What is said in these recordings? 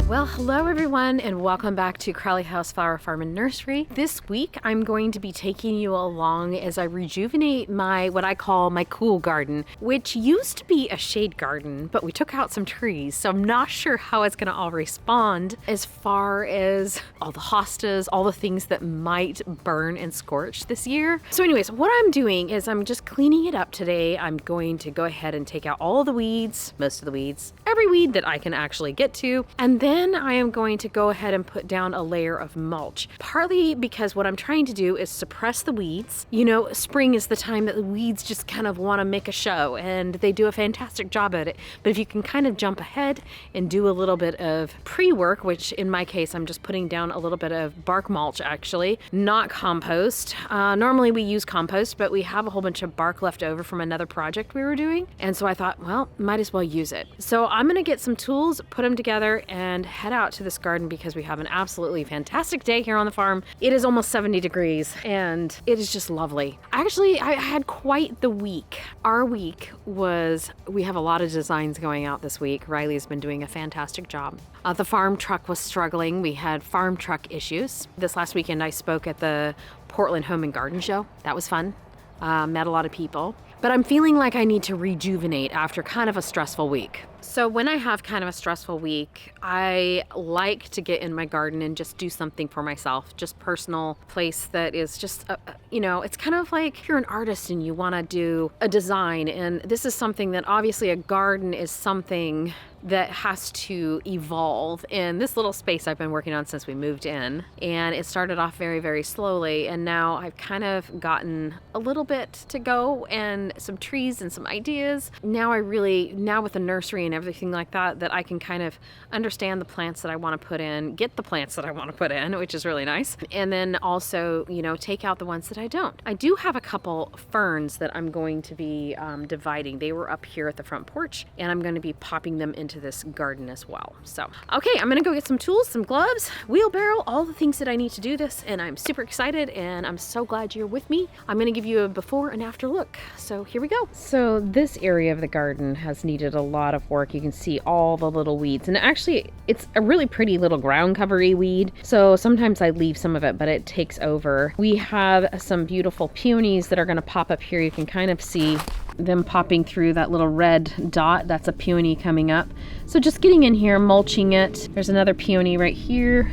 Well, hello everyone and welcome back to Crowley House Flower Farm and Nursery. This week I'm going to be taking you along as I rejuvenate what I call my cool garden, which used to be a shade garden, but we took out some trees, so I'm not sure how it's going to all respond as far as all the hostas, all the things that might burn and scorch this year. So anyways, what I'm doing is I'm just cleaning it up today. I'm going to go ahead and take out all the weeds, most of the weeds, every weed that I can actually get to, and then I am going to go ahead and put down a layer of mulch, partly because what I'm trying to do is suppress the weeds. You know, spring is the time that the weeds just kind of want to make a show, and they do a fantastic job at it. But if you can kind of jump ahead and do a little bit of pre-work, which in my case, I'm just putting down a little bit of bark mulch actually, not compost. Normally we use compost, but we have a whole bunch of bark left over from another project we were doing. And so I thought, well, might as well use it. So I'm going to get some tools, put them together, and head out to this garden because we have an absolutely fantastic day here on the farm. It is almost 70 degrees and it is just lovely. Actually, I had quite the week. Our week was, we have a lot of designs going out this week. Riley's been doing a fantastic job. The farm truck was struggling. We had farm truck issues. This last weekend I spoke at the Portland Home and Garden Show. That was fun. Met a lot of people. But I'm feeling like I need to rejuvenate after kind of a stressful week. So when I have kind of a stressful week, I like to get in my garden and just do something for myself, just personal place that is just, it's kind of like if you're an artist and you want to do a design. And this is something that obviously a garden is something that has to evolve in this little space I've been working on since we moved in. And it started off very, very slowly. And now I've kind of gotten a little bit to go and some trees and some ideas. Now with the nursery and everything like that I can kind of understand the plants that I want to put in, get the plants that I want to put in, which is really nice. And then also, take out the ones that I don't. I do have a couple ferns that I'm going to be dividing. They were up here at the front porch and I'm going to be popping them into this garden as well. So, okay, I'm going to go get some tools, some gloves, wheelbarrow, all the things that I need to do this. And I'm super excited and I'm so glad you're with me. I'm going to give you a before and after look. So here we go. So this area of the garden has needed a lot of work. You can see all the little weeds, and actually it's a really pretty little ground covery weed, so sometimes I leave some of it, but it takes over. We have some beautiful peonies that are going to pop up here. You can kind of see them popping through that little red dot. That's a peony coming up. So just getting in here, mulching it. There's another peony right here.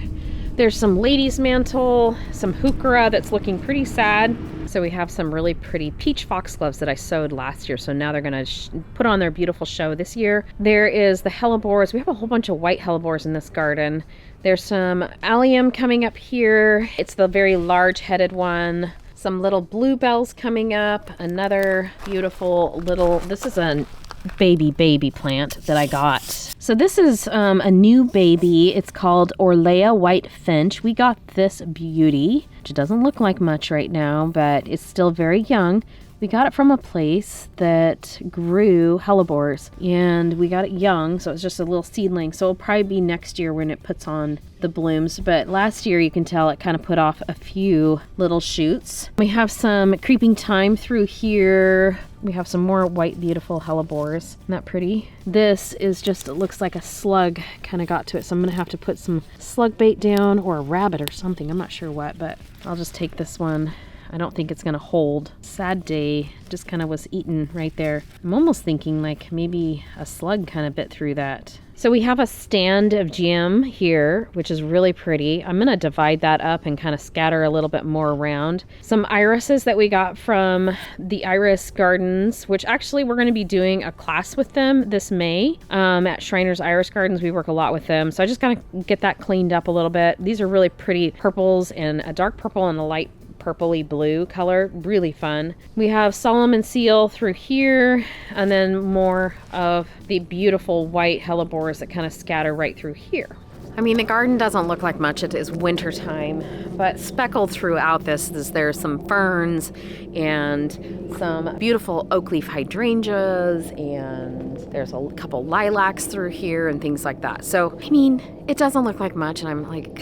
There's some lady's mantle, some heuchera that's looking pretty sad. So we have some really pretty peach foxgloves that I sowed last year. So now they're going to put on their beautiful show this year. There is the hellebores. We have a whole bunch of white hellebores in this garden. There's some allium coming up here. It's the very large-headed one. Some little bluebells coming up. Another beautiful little, this is a baby plant that I got. So this is a new baby. It's called Orlea White Finch. We got this beauty, which doesn't look like much right now, but it's still very young. We got it from a place that grew hellebores, and we got it young, so it's just a little seedling. So it'll probably be next year when it puts on the blooms. But last year, you can tell it kind of put off a few little shoots. We have some creeping thyme through here. We have some more white, beautiful hellebores. Isn't that pretty? This is just, it looks like a slug kind of got to it. So I'm going to have to put some slug bait down, or a rabbit or something. I'm not sure what, but I'll just take this one. I don't think it's going to hold. Sad day, just kind of was eaten right there. I'm almost thinking like maybe a slug kind of bit through that. So we have a stand of gem here, which is really pretty. I'm going to divide that up and kind of scatter a little bit more around. Some irises that we got from the Iris Gardens, which actually we're going to be doing a class with them this May at Shriner's Iris Gardens. We work a lot with them. So I just got to get that cleaned up a little bit. These are really pretty purples, and a dark purple and a light purpley blue color. Really fun. We have Solomon seal through here, and then more of the beautiful white hellebores that kind of scatter right through here. I mean, the garden doesn't look like much. It is winter time, but speckled throughout this is there's some ferns and some beautiful oak leaf hydrangeas, and there's a couple lilacs through here and things like that. So, I mean, it doesn't look like much, and I'm like,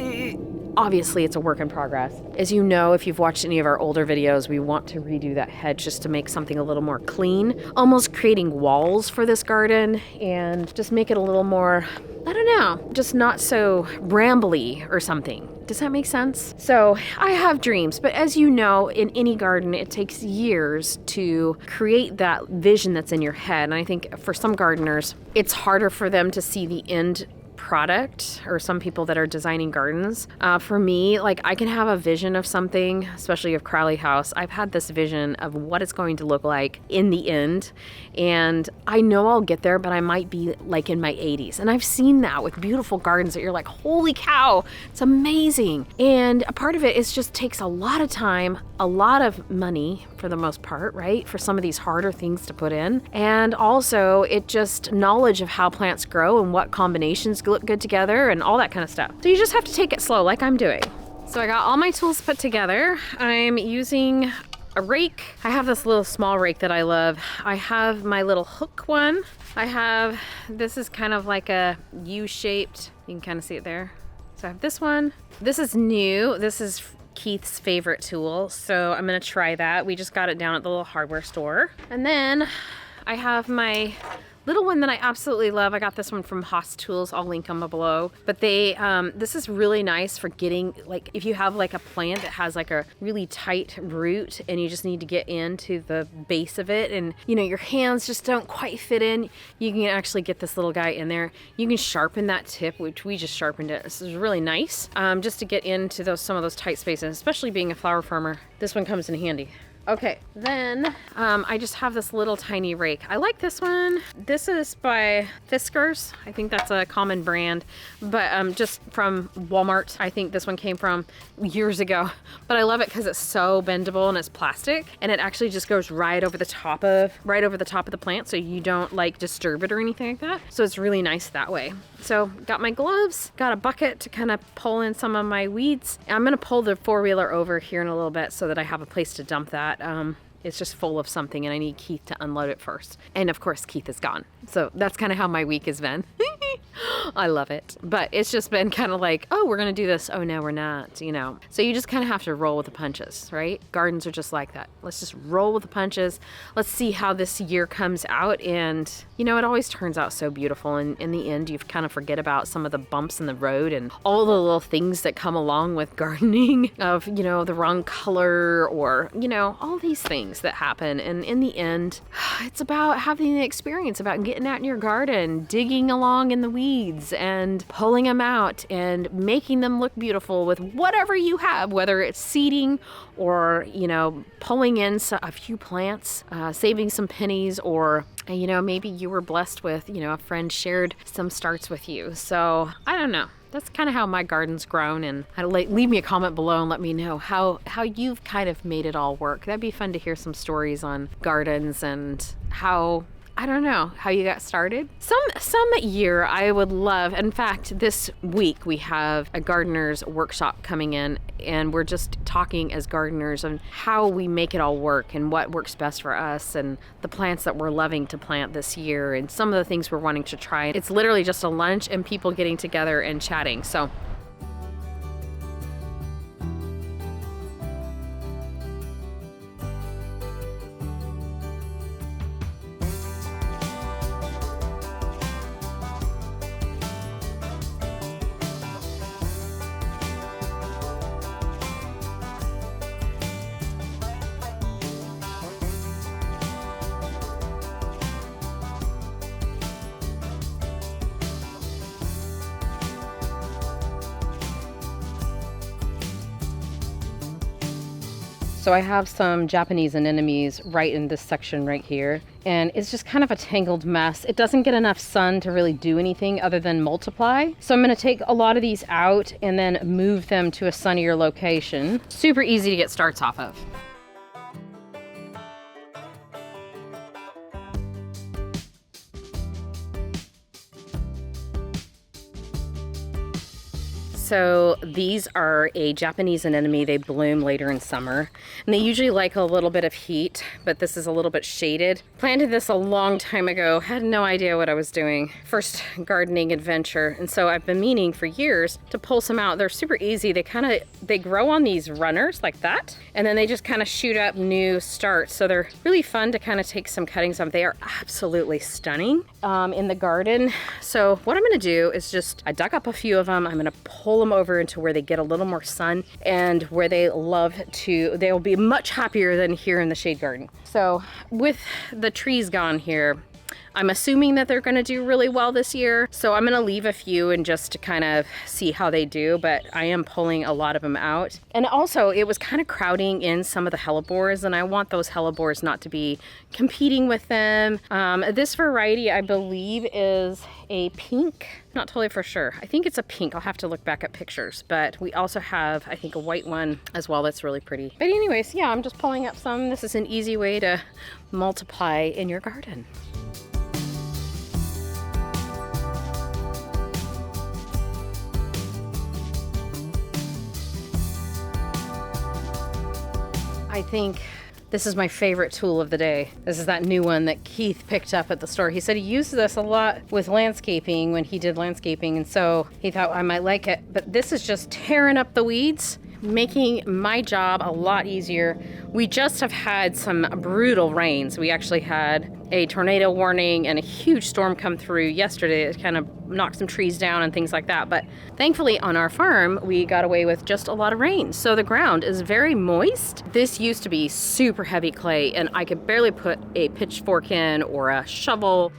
obviously it's a work in progress. As you know, if you've watched any of our older videos, we want to redo that hedge just to make something a little more clean, almost creating walls for this garden and just make it a little more, I don't know, just not so brambly or something. Does that make sense? So I have dreams, but as you know, in any garden, it takes years to create that vision that's in your head. And I think for some gardeners, it's harder for them to see the end product, or some people that are designing gardens. For me, like, I can have a vision of something, especially of Crowley House. I've had this vision of what it's going to look like in the end, and I know I'll get there, but I might be like in my 80s. And I've seen that with beautiful gardens that you're like, holy cow, it's amazing. And a part of it is just takes a lot of time, a lot of money for the most part, right? For some of these harder things to put in. And also it just knowledge of how plants grow and what combinations look good together and all that kind of stuff. So you just have to take it slow like I'm doing. So I got all my tools put together. I'm using a rake. I have this little small rake that I love. I have my little hook one. This is kind of like a U-shaped, you can kind of see it there. So I have this one. This is new. This is Keith's favorite tool. So I'm gonna try that. We just got it down at the little hardware store. And then I have my little one that I absolutely love. I got this one from Haas Tools. I'll link them below. But this is really nice for getting, like, if you have like a plant that has like a really tight root and you just need to get into the base of it and, you know, your hands just don't quite fit in, you can actually get this little guy in there. You can sharpen that tip, which we just sharpened it. This is really nice, just to get into some of those tight spaces, especially being a flower farmer. This one comes in handy. Okay, then I just have this little tiny rake. I like this one. This is by Fiskars. I think that's a common brand, but just from Walmart. I think this one came from years ago, but I love it because it's so bendable and it's plastic, and it actually just goes right over the top of the plant, so you don't like disturb it or anything like that. So it's really nice that way. So got my gloves, got a bucket to kind of pull in some of my weeds. I'm gonna pull the four-wheeler over here in a little bit so that I have a place to dump that. It's just full of something and I need Keith to unload it first. And of course, Keith is gone. So that's kind of how my week has been. I love it. But it's just been kind of like, oh, we're going to do this. Oh, no, we're not, you know. So you just kind of have to roll with the punches, right? Gardens are just like that. Let's just roll with the punches. Let's see how this year comes out. And, you know, it always turns out so beautiful. And in the end, you kind of forget about some of the bumps in the road and all the little things that come along with gardening of, you know, the wrong color or, you know, all these things that happen. And in the end, it's about having the experience, about getting out in your garden, digging along in the weeds and pulling them out and making them look beautiful with whatever you have, whether it's seeding or, you know, pulling in a few plants, saving some pennies, or, you know, maybe you were blessed with, you know, a friend shared some starts with you. So I don't know. That's kind of how my garden's grown, and leave me a comment below and let me know how you've kind of made it all work. That'd be fun to hear some stories on gardens and how, I don't know, how you got started. Some year I would love, in fact, this week we have a gardener's workshop coming in, and we're just talking as gardeners on how we make it all work and what works best for us and the plants that we're loving to plant this year and some of the things we're wanting to try. It's literally just a lunch and people getting together and chatting. So I have some Japanese anemones right in this section right here, and it's just kind of a tangled mess. It doesn't get enough sun to really do anything other than multiply. So I'm gonna take a lot of these out and then move them to a sunnier location. Super easy to get starts off of. So these are a Japanese anemone. They bloom later in summer, and they usually like a little bit of heat, but this is a little bit shaded. Planted this a long time ago, had no idea what I was doing. First gardening adventure, and so I've been meaning for years to pull some out. They're super easy. They grow on these runners like that, and then they just kind of shoot up new starts. So they're really fun to kind of take some cuttings of. They are absolutely stunning in the garden. So what I'm gonna do is I dug up a few of them. I'm gonna pull them over into where they get a little more sun and where they'll be much happier than here in the shade garden. So with the trees gone here, I'm assuming that they're gonna do really well this year. So I'm gonna leave a few and just to kind of see how they do, but I am pulling a lot of them out. And also it was kind of crowding in some of the hellebores, and I want those hellebores not to be competing with them. This variety I believe is a pink, not totally for sure. I think it's a pink. I'll have to look back at pictures, but we also have, I think, a white one as well that's really pretty. But anyways, yeah, I'm just pulling up some. This is an easy way to multiply in your garden. I think this is my favorite tool of the day. This is that new one that Keith picked up at the store. He said he used this a lot with landscaping when he did landscaping, and so he thought I might like it. But this is just tearing up the weeds, making my job a lot easier. We just have had some brutal rains. We actually had a tornado warning and a huge storm come through yesterday. It kind of knocked some trees down and things like that. But thankfully on our farm, we got away with just a lot of rain. So the ground is very moist. This used to be super heavy clay, and I could barely put a pitchfork in or a shovel.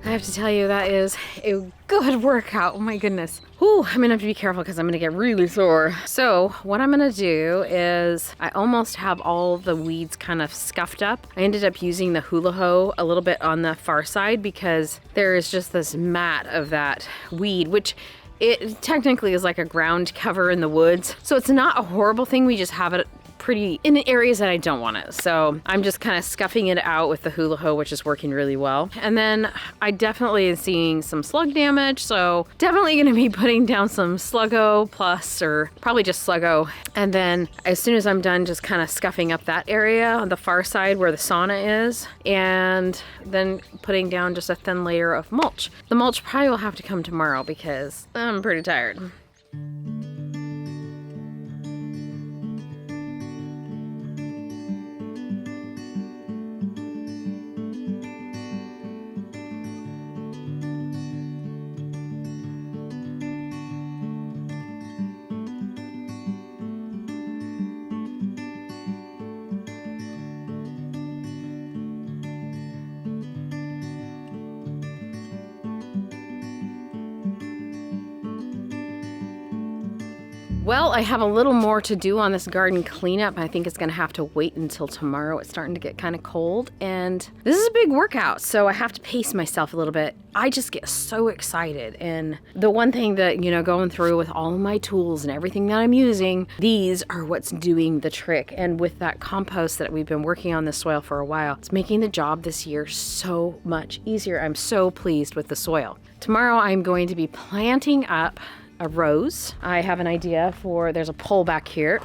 I have to tell you, that is a good workout. Oh my goodness. Whew, I'm gonna have to be careful because I'm gonna get really sore. So what I'm gonna do is I almost have all the weeds kind of scuffed up. I ended up using the hula hoe a little bit on the far side because there is just this mat of that weed, which it technically is like a ground cover in the woods. So it's not a horrible thing. We just have it pretty in the areas that I don't want it. So I'm just kind of scuffing it out with the hula hoe, which is working really well. And then I definitely am seeing some slug damage. So definitely going to be putting down some Sluggo Plus, or probably just Sluggo. And then as soon as I'm done, just kind of scuffing up that area on the far side where the sauna is, and then putting down just a thin layer of mulch. The mulch probably will have to come tomorrow because I'm pretty tired. Well, I have a little more to do on this garden cleanup. I think it's gonna have to wait until tomorrow. It's starting to get kind of cold, and this is a big workout, so I have to pace myself a little bit. I just get so excited, and the one thing that, you know, going through with all of my tools and everything that I'm using, these are what's doing the trick. And with that compost that we've been working on the soil for a while, it's making the job this year so much easier. I'm so pleased with the soil. Tomorrow I'm going to be planting up a rose. I have an idea there's a pole back here.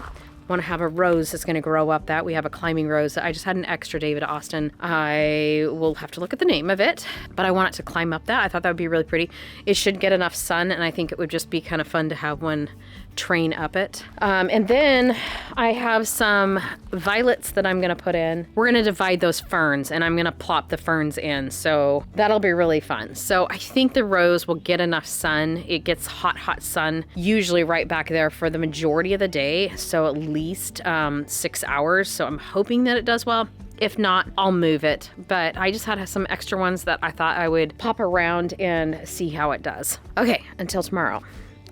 Want to have a rose that's going to grow up that. We have a climbing rose. I just had an extra David Austin. I will have to look at the name of it, but I want it to climb up that. I thought that would be really pretty. It should get enough sun, and I think it would just be kind of fun to have one train up it. And then I have some violets that I'm going to put in. We're going to divide those ferns, and I'm going to plop the ferns in. So that'll be really fun. So I think the rose will get enough sun. It gets hot, hot sun, usually right back there for the majority of the day. So at least 6 hours. So I'm hoping that it does well. If not, I'll move it. But I just had some extra ones that I thought I would pop around and see how it does. Okay, until tomorrow,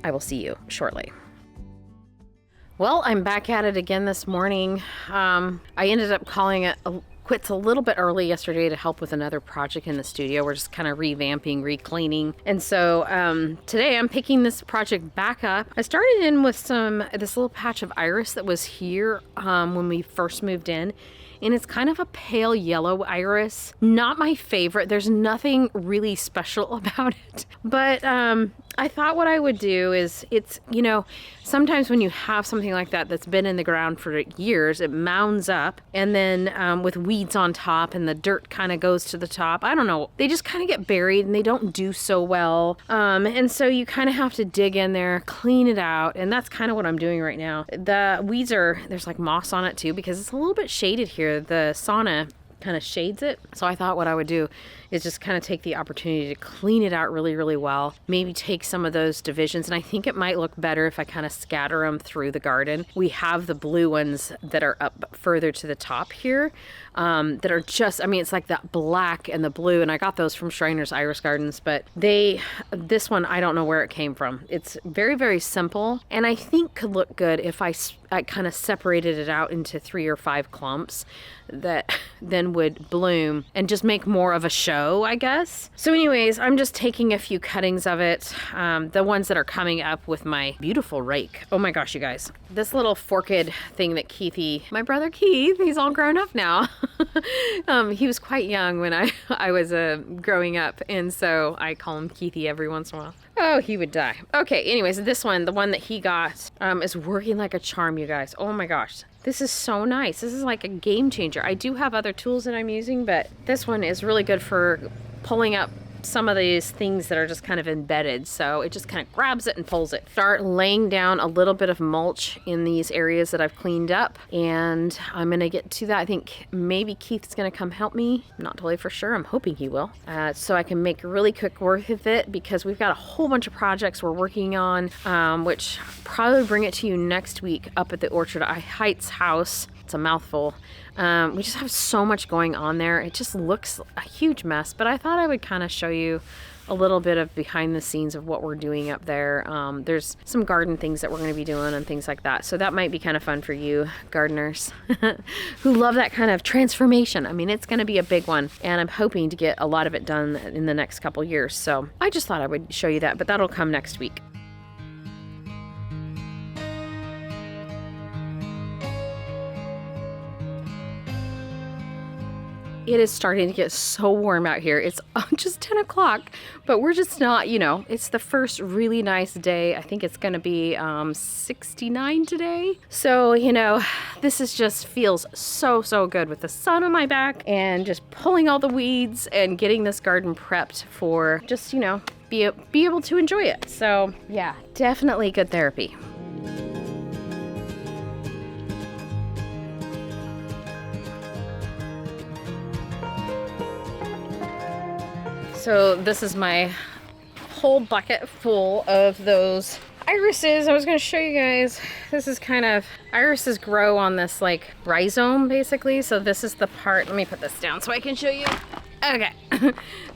I will see you shortly. Well, I'm back at it again this morning. I ended up calling it quit a little bit early yesterday to help with another project in the studio. We're just kind of revamping, recleaning. And so today I'm picking this project back up. I started in with this little patch of iris that was here when we first moved in. And it's kind of a pale yellow iris. Not my favorite. There's nothing really special about it. But I thought what I would do is, it's, you know, sometimes when you have something like that that's been in the ground for years, it mounds up, and then with weeds on top and the dirt kind of goes to the top. I don't know. They just kind of get buried and they don't do so well. And so you kind of have to dig in there, clean it out. And that's kind of what I'm doing right now. The weeds there's like moss on it too, because it's a little bit shaded here. The sauna kind of shades it. So I thought what I would do is just kind of take the opportunity to clean it out really, really well. Maybe take some of those divisions, and I think it might look better if I kind of scatter them through the garden. We have the blue ones that are up further to the top here that are just, I mean, it's like that black and the blue, and I got those from Shriner's Iris Gardens, but this one, I don't know where it came from. It's very, very simple, and I think could look good if I kind of separated it out into 3 or 5 clumps that then would bloom and just make more of a show, I guess. So anyways, I'm just taking a few cuttings of it, the ones that are coming up with my beautiful rake. Oh my gosh, you guys. This little forked thing that my brother Keith, he's all grown up now. He was quite young when I was growing up, and so I call him Keithy every once in a while. Oh, he would die. Okay, anyways, this one, the one that he got, is working like a charm, you guys. Oh my gosh. This is so nice. This is like a game changer. I do have other tools that I'm using, but this one is really good for pulling up some of these things that are just kind of embedded. So it just kind of grabs it and pulls it. Start laying down a little bit of mulch in these areas that I've cleaned up, and I'm gonna get to that. I think maybe Keith's gonna come help me. I'm not totally for sure. I'm hoping he will. So I can make really quick work of it, because we've got a whole bunch of projects we're working on, which I'll probably bring it to you next week up at the Orchard Heights house. It's a mouthful. We just have so much going on there. It just looks a huge mess, but I thought I would kind of show you a little bit of behind the scenes of what we're doing up there. There's some garden things that we're going to be doing and things like that. So that might be kind of fun for you gardeners who love that kind of transformation. I mean, it's going to be a big one, and I'm hoping to get a lot of it done in the next couple years. So I just thought I would show you that, but that'll come next week. It is starting to get so warm out here. It's just 10 o'clock, but we're just not, you know, it's the first really nice day. I think it's gonna be 69 today. So, you know, this is just feels so, so good with the sun on my back and just pulling all the weeds and getting this garden prepped for just, you know, be able to enjoy it. So yeah, definitely good therapy. So this is my whole bucket full of those irises. I was going to show you guys. This is kind of, irises grow on this like rhizome basically. So this is the part, let me put this down so I can show you. Okay.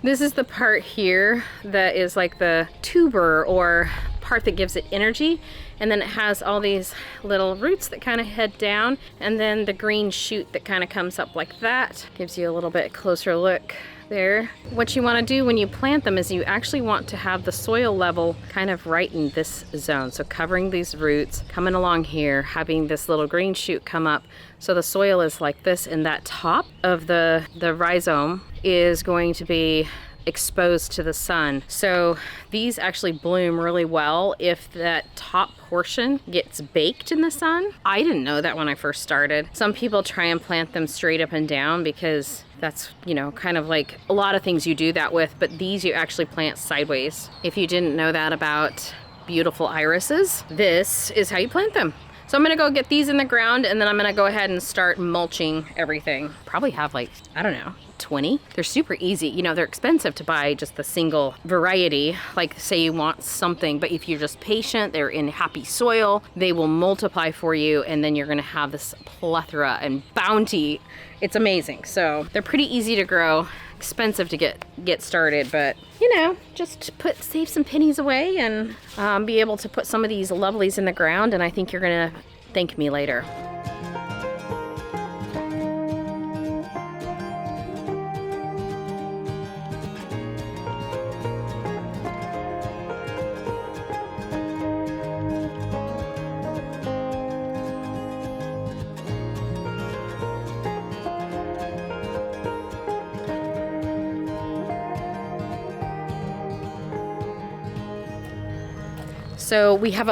This is the part here that is like the tuber or part that gives it energy. And then it has all these little roots that kind of head down. And then the green shoot that kind of comes up like that. Gives you a little bit closer look there. What you want to do when you plant them is you actually want to have the soil level kind of right in this zone. So covering these roots, coming along here, having this little green shoot come up. So the soil is like this, and that top of the rhizome is going to be exposed to the sun. So these actually bloom really well if that top portion gets baked in the sun. I didn't know that when I first started. Some people try and plant them straight up and down because that's, you know, kind of like a lot of things you do that with, but these you actually plant sideways. If you didn't know that about beautiful irises, this is how you plant them. So I'm gonna go get these in the ground, and then I'm gonna go ahead and start mulching everything. Probably have like, I don't know, 20. They're super easy. You know, they're expensive to buy just the single variety. Like say you want something, but if you're just patient, they're in happy soil, they will multiply for you, and then you're gonna have this plethora and bounty. It's amazing. So they're pretty easy to grow, expensive to get started, but you know, just save some pennies away and be able to put some of these lovelies in the ground, and I think you're gonna thank me later. So we have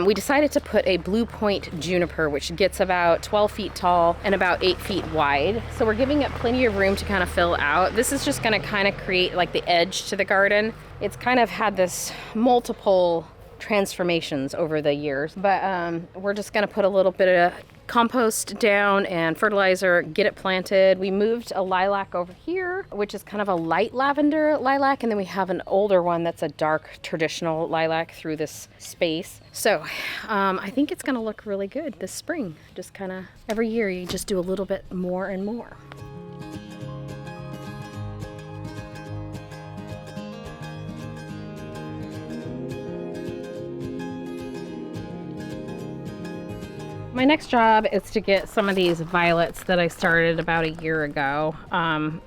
we decided to put a Bluepoint Juniper, which gets about 12 feet tall and about 8 feet wide. So we're giving it plenty of room to kind of fill out. This is just gonna kind of create like the edge to the garden. It's kind of had this multiple transformations over the years, but we're just gonna put a little bit of compost down and fertilizer, get it planted. We moved a lilac over here, which is kind of a light lavender lilac, and then we have an older one that's a dark traditional lilac through this space. So I think it's gonna look really good this spring. Just kind of every year you just do a little bit more and more. My next job is to get some of these violets that I started about a year ago.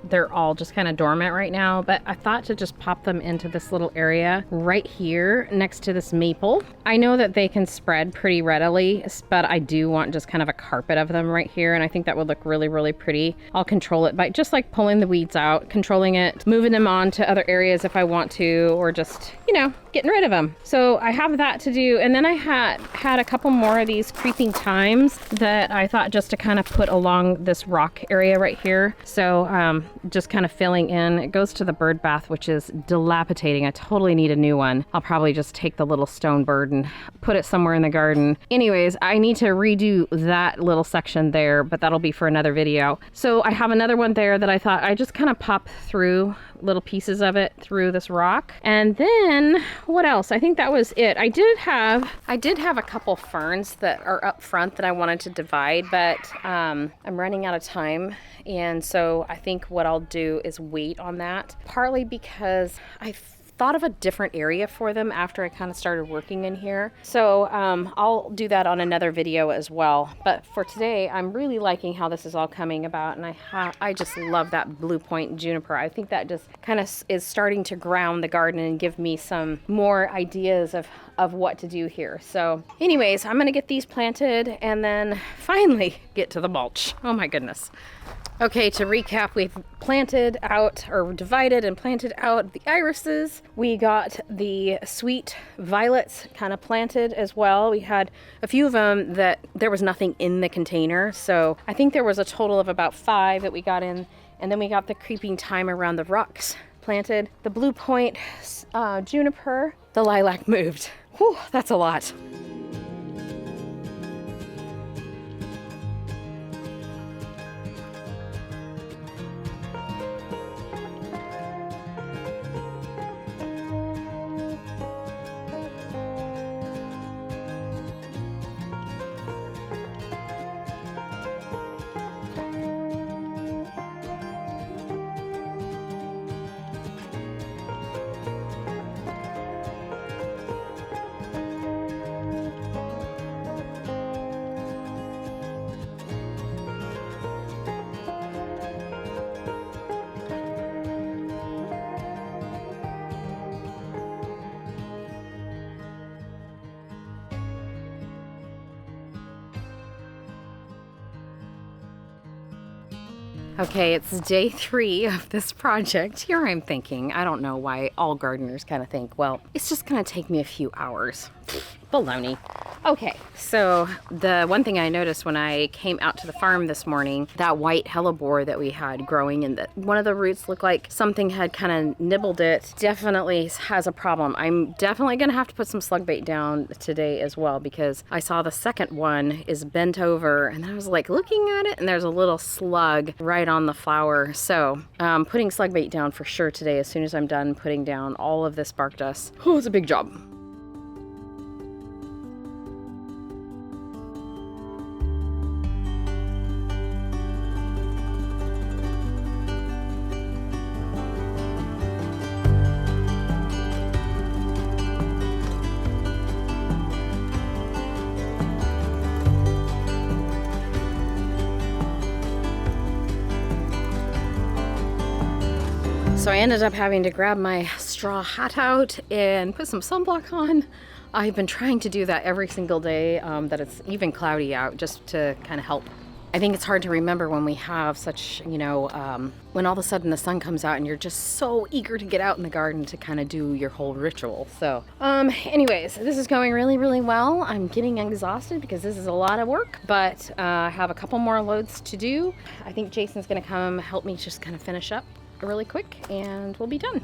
They're all just kind of dormant right now, but I thought to just pop them into this little area right here next to this maple. I know that they can spread pretty readily, but I do want just kind of a carpet of them right here, and I think that would look really, really pretty. I'll control it by just like pulling the weeds out, controlling it, moving them on to other areas if I want to, or just, you know, getting rid of them. So I have that to do, and then I had a couple more of these creeping thymes that I thought just to kind of put along this rock area right here. So just kind of filling in. It goes to the bird bath, which is dilapidating. I totally need a new one. I'll probably just take the little stone bird and put it somewhere in the garden. Anyways, I need to redo that little section there, but that'll be for another video. So I have another one there that I thought I just kind of pop through little pieces of it through this rock. And then what else? I think that was it. I did have a couple ferns that are up front that I wanted to divide, but I'm running out of time, and so I think what I'll do is wait on that, partly because I thought of a different area for them after I kind of started working in here. So I'll do that on another video as well. But for today, I'm really liking how this is all coming about, and I just love that Bluepoint Juniper. I think that just kind of is starting to ground the garden and give me some more ideas of what to do here. So anyways, I'm gonna get these planted and then finally get to the mulch. Oh my goodness. Okay, to recap, we've planted out, or divided and planted out the irises. We got the sweet violets kind of planted as well. We had a few of them that there was nothing in the container. So I think there was a total of about 5 that we got in. And then we got the creeping thyme around the rocks planted. The Bluepoint Juniper, the lilac moved. Whew, that's a lot. Okay, it's day 3 of this project. Here I'm thinking, I don't know why all gardeners kind of think, well, it's just gonna take me a few hours. Baloney. Okay, so the one thing I noticed when I came out to the farm this morning, that white hellebore that we had growing, and that one of the roots looked like something had kind of nibbled it, definitely has a problem. I'm definitely gonna have to put some slug bait down today as well, because I saw the second one is bent over, and I was like looking at it, and there's a little slug right on the flower. So putting slug bait down for sure today as soon as I'm done putting down all of this bark dust. Oh, it's a big job. So I ended up having to grab my straw hat out and put some sunblock on. I've been trying to do that every single day that it's even cloudy out, just to kind of help I think it's hard to remember when we have such, when all of a sudden the sun comes out and you're just so eager to get out in the garden to kind of do your whole ritual. So, anyways, this is going really, really well. I'm getting exhausted because this is a lot of work, but I have a couple more loads to do. I think Jason's gonna come help me just kind of finish up really quick and we'll be done.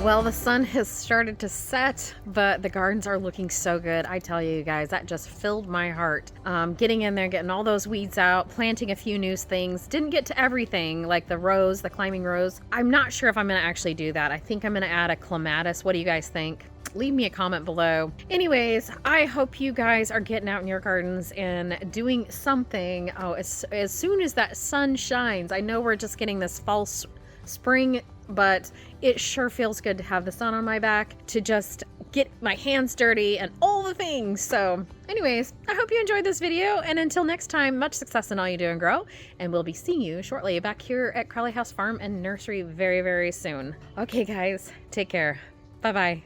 Well, the sun has started to set, but the gardens are looking so good. I tell you guys, that just filled my heart. Getting in there, getting all those weeds out, planting a few new things. Didn't get to everything, like the rose, the climbing rose. I'm not sure if I'm gonna actually do that. I think I'm gonna add a clematis. What do you guys think? Leave me a comment below. Anyways, I hope you guys are getting out in your gardens and doing something. Oh, as soon as that sun shines, I know we're just getting this false spring, but it sure feels good to have the sun on my back, to just get my hands dirty and all the things. So anyways, I hope you enjoyed this video, and until next time, much success in all you do and grow, and we'll be seeing you shortly back here at Crowley House Farm and Nursery very, very soon. Okay guys, take care. Bye-bye.